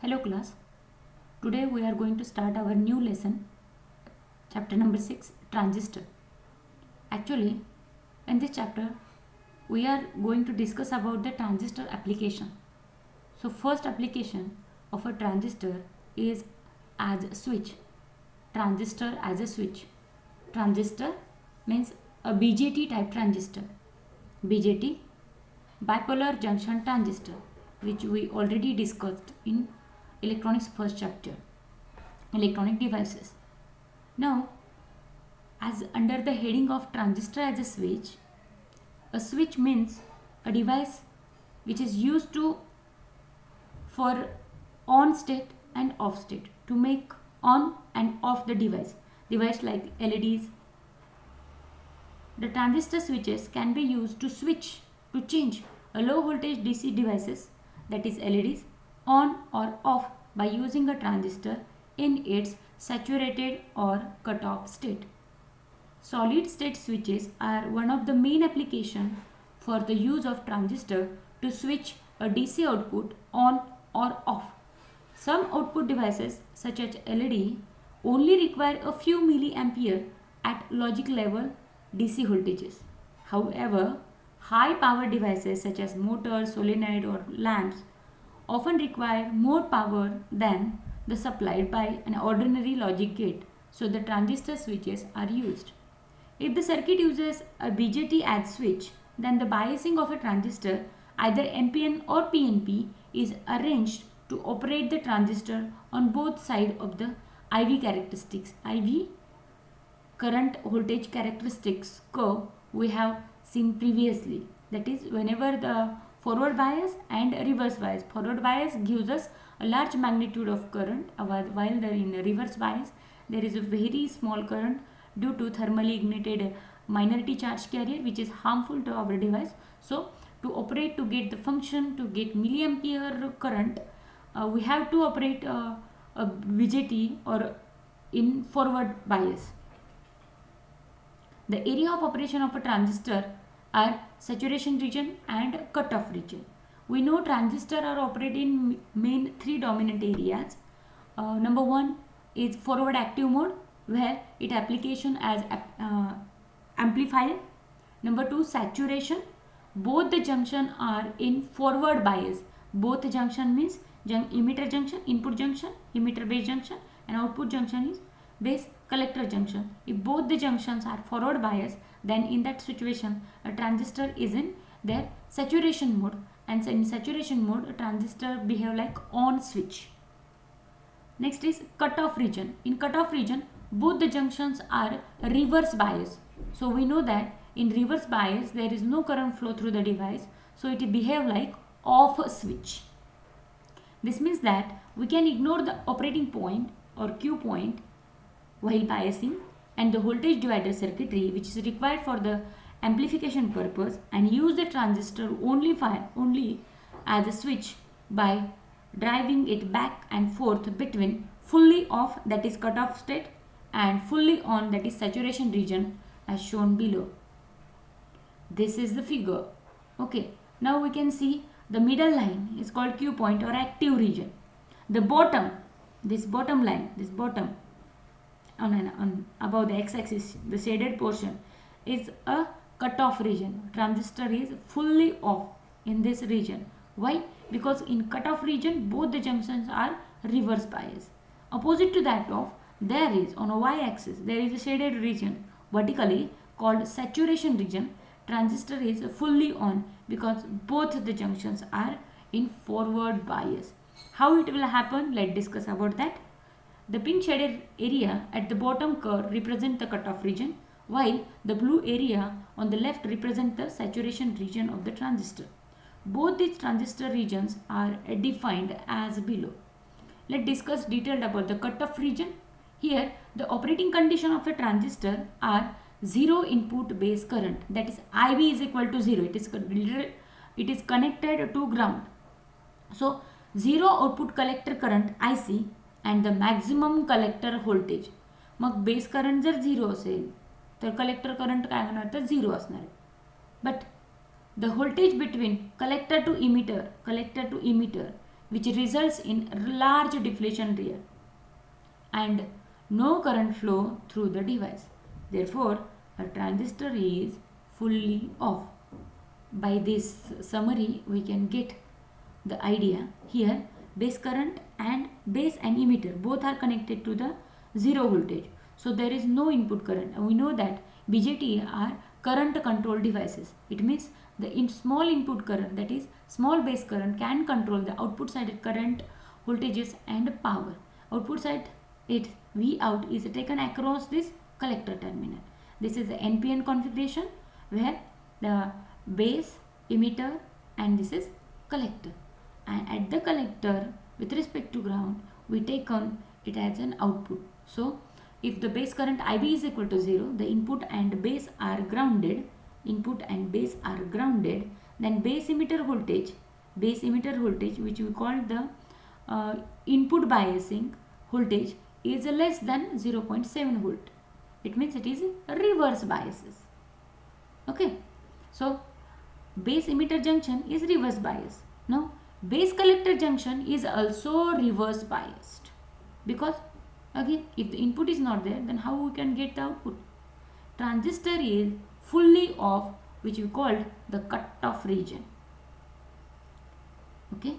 Hello class, today we are going to start our new lesson, chapter number 6, transistor. Actually, in this chapter, we are going to discuss about the transistor application. So first application of a transistor is as a switch. Transistor as a switch. Transistor means a BJT type transistor. BJT, bipolar junction transistor, which we already discussed in electronics first chapter, electronic devices. Now, as under the heading of transistor as a switch means a device which is used to for on state and off state, to make on and off the device like LEDs. The transistor switches can be used to change a low voltage DC devices, that is LEDs, on or off by using a transistor in its saturated or cut-off state. Solid state switches are one of the main applications for the use of transistor to switch a DC output on or off. Some output devices such as LED only require a few milliampere at logic level DC voltages. However, high power devices such as motors, solenoid or lamps often require more power than the supplied by an ordinary logic gate, so the transistor switches are used. If the circuit uses a BJT as switch, then the biasing of a transistor, either NPN or PNP, is arranged to operate the transistor on both sides of the IV characteristics. IV, current voltage characteristics curve, we have seen previously. That is, whenever the forward bias and reverse bias. Forward bias gives us a large magnitude of current, while in reverse bias there is a very small current due to thermally ignited minority charge carrier, which is harmful to our device. So to operate, to get the function, to get milliampere current, we have to operate a BJT or in forward bias. The area of operation of a transistor are saturation region and cutoff region. We know transistors are operated in main three dominant areas. Number one is forward active mode, where it application as amplifier. Number two, saturation. Both the junction are in forward bias. Both junction means emitter junction, input junction, emitter base junction, and output junction is base collector junction. If both the junctions are forward bias, then in that situation a transistor is in their saturation mode, and in saturation mode a transistor behave like on switch. Next is cutoff region. In cutoff region, both the junctions are reverse bias. So we know that in reverse bias there is no current flow through the device, so it behave like off switch. This means that we can ignore the operating point or Q point while biasing, and the voltage divider circuitry which is required for the amplification purpose, and use the transistor only as a switch by driving it back and forth between fully off, that is cutoff state, and fully on, that is saturation region, as shown below. This is the figure. Okay, now we can see the middle line is called Q point or active region. The bottom, this bottom line, this bottom on above the x-axis, the shaded portion is a cutoff region. Transistor is fully off in this region. Why? Because in cutoff region both the junctions are reverse bias. Opposite to that of, there is on a y-axis there is a shaded region vertically called saturation region. Transistor is fully on because both the junctions are in forward bias. How it will happen? Let's discuss about that. The pink shaded area at the bottom curve represent the cutoff region, while the blue area on the left represent the saturation region of the transistor. Both these transistor regions are defined as below. Let's discuss detailed about the cutoff region. Here, the operating condition of a transistor are zero input base current, that is IB is equal to 0. It is connected to ground. So, zero output collector current IC and the maximum collector voltage. Mug base current जर 0 असेल तर collector current काय होणार, तर 0 असणार आहे. But the voltage between collector to emitter which results in large deflection layer and no current flow through the device. Therefore, a transistor is fully off. By this summary, we can get the idea. Here, base current and base and emitter both are connected to the zero voltage. So there is no input current. And we know that BJT are current control devices. It means the small input current, that is small base current, can control the output side current, voltages and power. Output side, it V out is taken across this collector terminal. This is the NPN configuration where the base, emitter and this is collector. And at the collector, with respect to ground, we take on it as an output. So if the base current IB is equal to 0, the input and base are grounded, then base emitter voltage which we call the input biasing voltage is less than 0.7 volt. It means it is reverse biases. Okay, so base emitter junction is reverse bias. Now base collector junction is also reverse biased, because again if the input is not there, then how we can get the output? Transistor is fully off, which we called the cut-off region. Okay,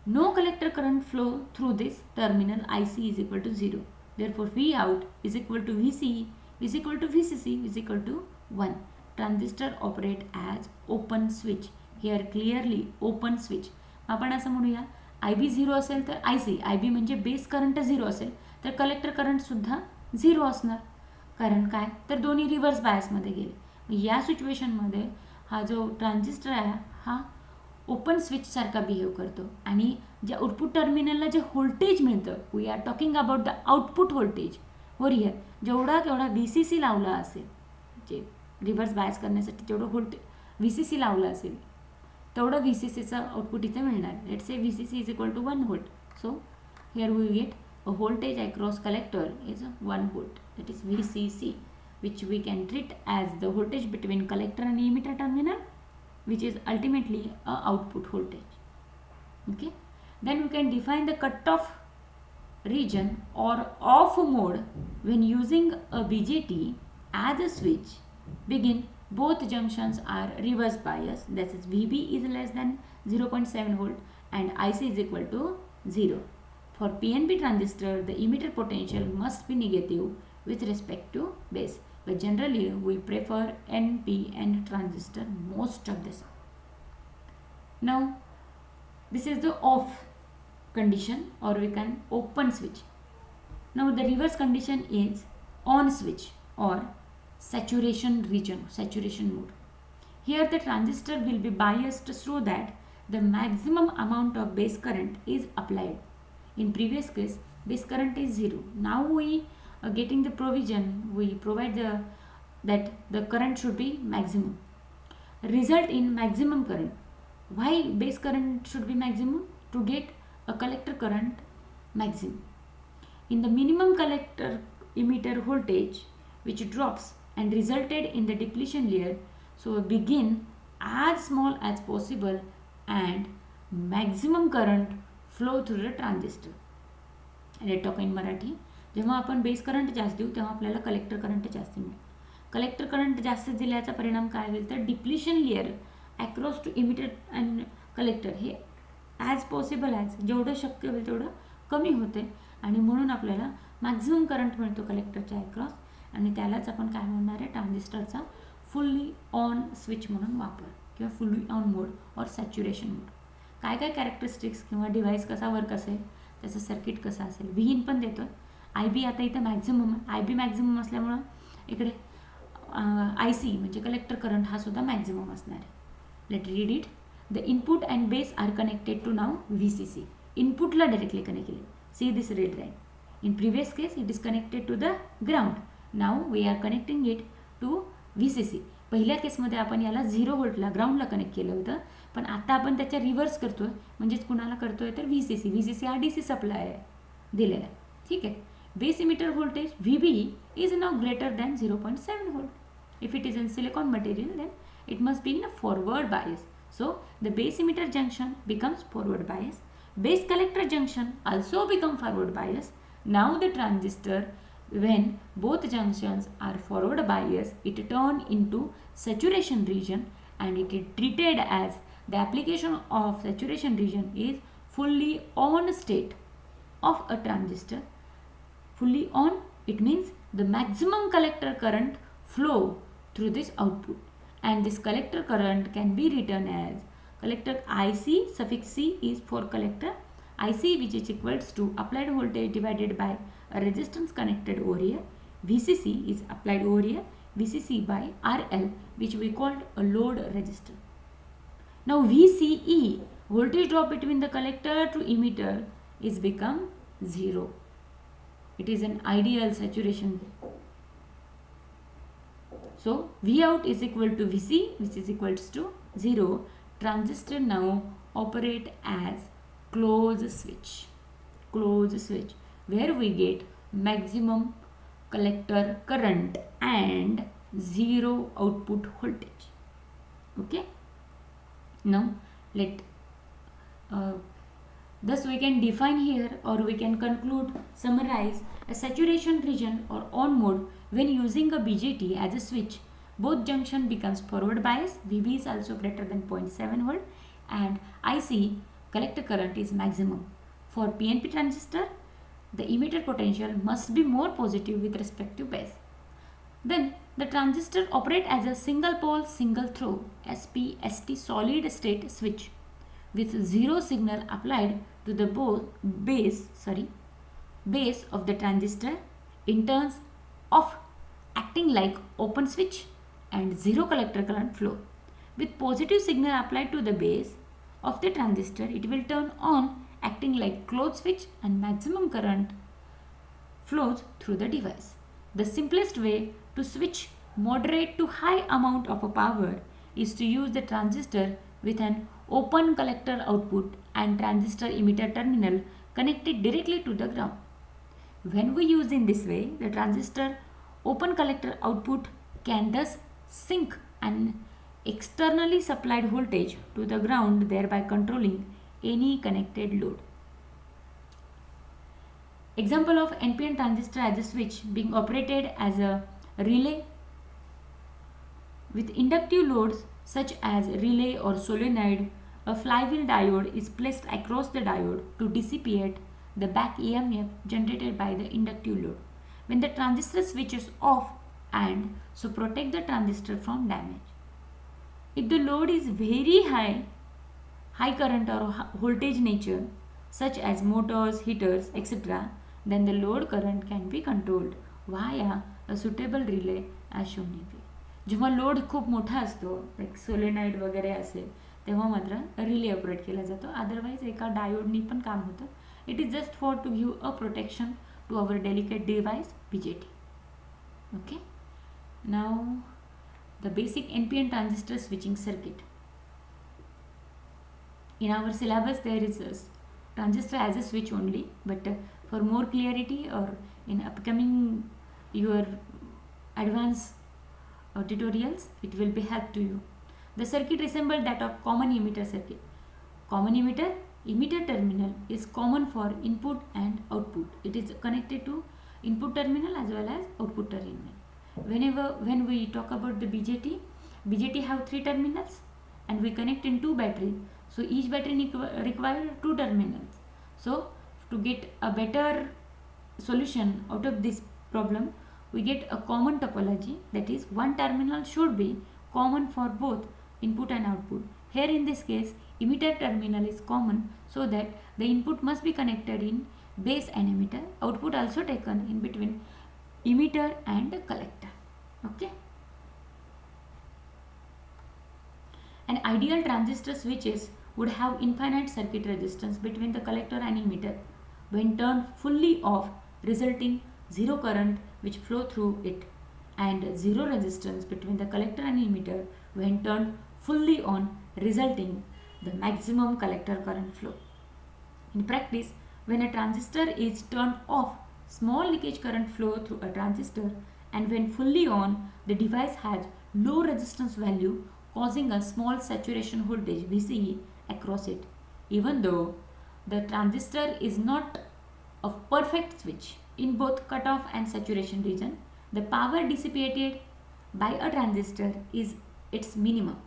no collector current flow through this terminal. IC is equal to 0. Therefore, V out is equal to VC is equal to VCC is equal to 1. Transistor operate as open switch. Here clearly open switch. आपण असं म्हणूया, IB 0 असेल तर IB म्हणजे base current 0 असेल तर collector current सुद्धा 0 असणार. कारण काय तर दोन्ही रिव्हर्स बायसमध्ये गेले. या सिच्युएशनमध्ये हा जो ट्रान्झिस्टर आहे हा ओपन स्विच सारखा बिहेव करतो आणि जे आउटपुट टर्मिनलला जे व्होल्टेज मिळतं, we are talking about the output voltage वर हिअर, जेवढा केवढा VCC लावला असेल, जे रिव्हर्स बायस करण्यासाठी जेवढं व्होल्टेज VCC लावलं असेल तेवढं VCCचं आउटपुट इथे मिळणार. Let's say VCC is equal to 1 volt. So here we get a voltage across collector is 1 volt, that is VCC, which we can treat as the voltage between collector and emitter terminal, which is ultimately a output voltage. Okay, then we can define the cutoff region or off mode when using a BJT as a switch. Begin, both junctions are reverse bias, that is VB is less than 0.7 volt and IC is equal to 0. For PNP transistor, the emitter potential must be negative with respect to base, but generally we prefer NPN transistor most of the time. Now, this is the off condition, or we can open switch. Now, the reverse condition is on switch or saturation region, saturation mode. Here, the transistor will be biased so that the maximum amount of base current is applied. In previous case, base current is 0. Now we are getting the provision, we provide that the current should be maximum. Result in maximum current. Why base current should be maximum? To get a collector current maximum. In the minimum collector emitter voltage, which drops and resulted in the depletion layer, so begin as small as possible and maximum current flow through the transistor. Let talk in Marathi. जेव्हा आपण base current जास्त देऊ तेव्हा आपल्याला collector current जास्त मिळेल. Collector current जास्त दिल्याचा परिणाम काय होईल तर depletion layer across to emitter and collector हे ॲज पॉसिबल ॲज जेवढं शक्य होईल तेवढं कमी होते आणि म्हणून आपल्याला मॅक्झिमम करंट मिळतो कलेक्टरच्या अक्रॉस आणि त्यालाच आपण काय म्हणणार आहे ट्रान्झिस्टरचा फुल्ली ऑन स्विच म्हणून वापर किंवा फुल्ली ऑन मोड और सॅच्युरेशन मोड. काय काय कॅरेक्टरिस्टिक्स किंवा डिव्हाइस कसा वर्क असेल, त्याचं सर्किट कसं असेल. व्ही इन पण देतो. IB आता इथं मॅक्झिमम आहे. IB मॅक्झिमम असल्यामुळं इकडे IC म्हणजे कलेक्टर करंट हा सुद्धा मॅक्झिमम असणार आहे. Let read it. The input and base are connected to now VCC. इनपुटला डायरेक्टली कनेक्ट केले. See this red line. In previous case it is connected to the ground. Now we are connecting it to VCC. पहिल्या केसमध्ये आपण याला 0 व्होल्टला ग्राउंडला connect केलं होतं, पण आता आपण त्याच्या रिव्हर्स करतोय. म्हणजेच कुणाला करतोय तर VCC हा DC सप्लाय आहे दिलेला आहे. ठीक आहे. Base emitter voltage VB is now greater than 0.7 volt. If it is in silicon material then it must be in a forward bias. So the base emitter junction becomes forward bias Base collector junction also become forward bias. Now the transistor, when both junctions are forward bias, it turn into saturation region and it is treated as the application of saturation region is fully on state of a transistor. Fully on, it means the maximum collector current flow through this output, and this collector current can be written as collector IC suffix C is for collector IC, which is equals to applied voltage divided by a resistance connected over here. VCC is applied over here, VCC by RL, which we called a load resistor. Now VCE, voltage drop between the collector to emitter, is become 0. It is an ideal saturation. So V out is equal to Vc, which is equals to 0. Transistor now operate as closed switch, where we get maximum collector current and 0 output voltage. Okay. Now thus we can define here, or we can conclude, summarize a saturation region or on mode when using a BJT as a switch. Both junction becomes forward bias, VB is also greater than 0.7 volt and IC collector current is maximum. For PNP transistor, the emitter potential must be more positive with respect to base. Then the transistor operate as a single pole single throw SPST solid state switch with 0 signal applied to the base of the transistor in terms of acting like open switch and 0 collector current flow. With positive signal applied to the base of the transistor, it will turn on acting like closed switch and maximum current flows through the device. The simplest way to switch moderate to high amount of a power is to use the transistor with an open collector output and transistor emitter terminal connected directly to the ground. When we use in this way, the transistor open collector output can thus sink an externally supplied voltage to the ground, thereby controlling any connected load. Example of NPN transistor as a switch being operated as a relay with inductive loads such as relay or solenoid. A flywheel diode is placed across the diode to dissipate the back EMF generated by the inductive load when the transistor switches off, and so protect the transistor from damage. If the load is very high current or voltage nature, such as motors, heaters, etc., then the load current can be controlled via a suitable relay as shown here. जेव्हा load खूप मोठा असतो, like solenoid वगैरे असेल, तेव्हा मात्र relay operate केला जातो. अदरवाईज एका डायोडनी पण काम होतं. It is just for to give a protection to our delicate device BJT. Okay. Now the basic NPN transistor switching circuit. In our syllabus there is a transistor as a switch only, but for more clarity or in upcoming your advanced tutorials, it will be help to you. The circuit resembles that of common emitter circuit. Common emitter terminal is common for input and output. It is connected to input terminal as well as output terminal. When we talk about the BJT have 3 terminals and we connect in 2 batteries. So each battery requires 2 terminals. So to get a better solution out of this problem, we get a common topology, that is one terminal should be common for both input and output. Here in this case, emitter terminal is common, so that the input must be connected in base and emitter, output also taken in between emitter and collector. Okay. An ideal transistor switches would have infinite circuit resistance between the collector and emitter when turned fully off, resulting 0 current which flow through it, and 0 resistance between the collector and emitter when turned fully on, resulting the maximum collector current flow. In practice, when a transistor is turned off, small leakage current flow through a transistor, and when fully on, the device has low resistance value, causing a small saturation voltage VCE across it. Even though the transistor is not a perfect switch. In both cutoff and saturation region, the power dissipated by a transistor is its minimum.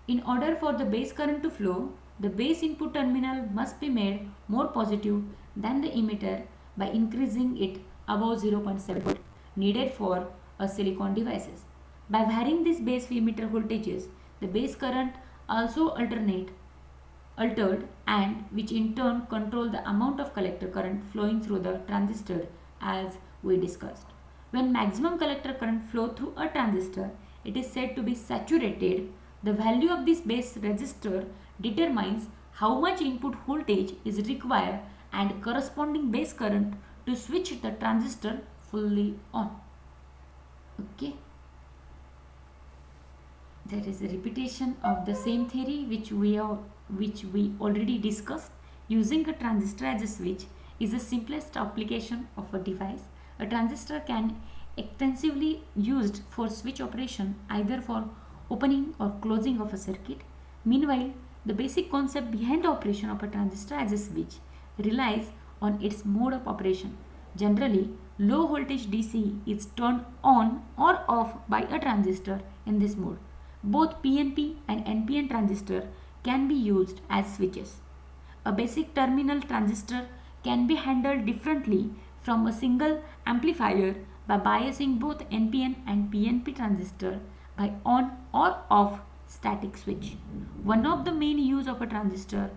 In order for the base current to flow, the base input terminal must be made more positive than the emitter by increasing it above 0.7 volt needed for a silicon devices. By varying these base emitter voltages, the base current also altered, and which in turn control the amount of collector current flowing through the transistor as we discussed. When maximum collector current flow through a transistor, it is said to be saturated. The value of this base resistor determines how much input voltage is required and corresponding base current to switch the transistor fully on. Okay. There is a repetition of the same theory which we already discussed. Using a transistor as a switch is the simplest application of a device. A transistor can extensively used for switch operation, either for opening or closing of a circuit. Meanwhile, the basic concept behind the operation of a transistor as a switch relies on its mode of operation. Generally, low voltage DC is turned on or off by a transistor in this mode. Both PNP and NPN transistor can be used as switches. A basic terminal transistor can be handled differently from a single amplifier by biasing both NPN and PNP transistor by on or off static switch. One of the main use of a transistor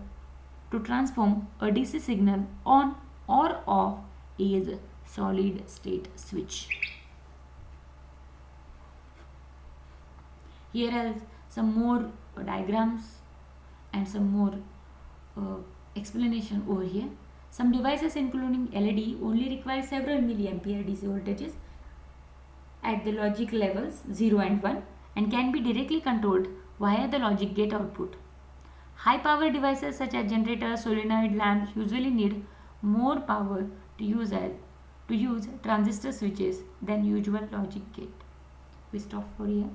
to transform a DC signal on or off is solid state switch. Here are some more diagrams and some more explanation over here. Some devices including LED only require several milliampere DC voltages at the logic levels 0 and 1 and can be directly controlled via the logic gate output. High power devices such as generators, solenoid lamps usually need more power to use transistor switches than usual logic gate. We stop for here.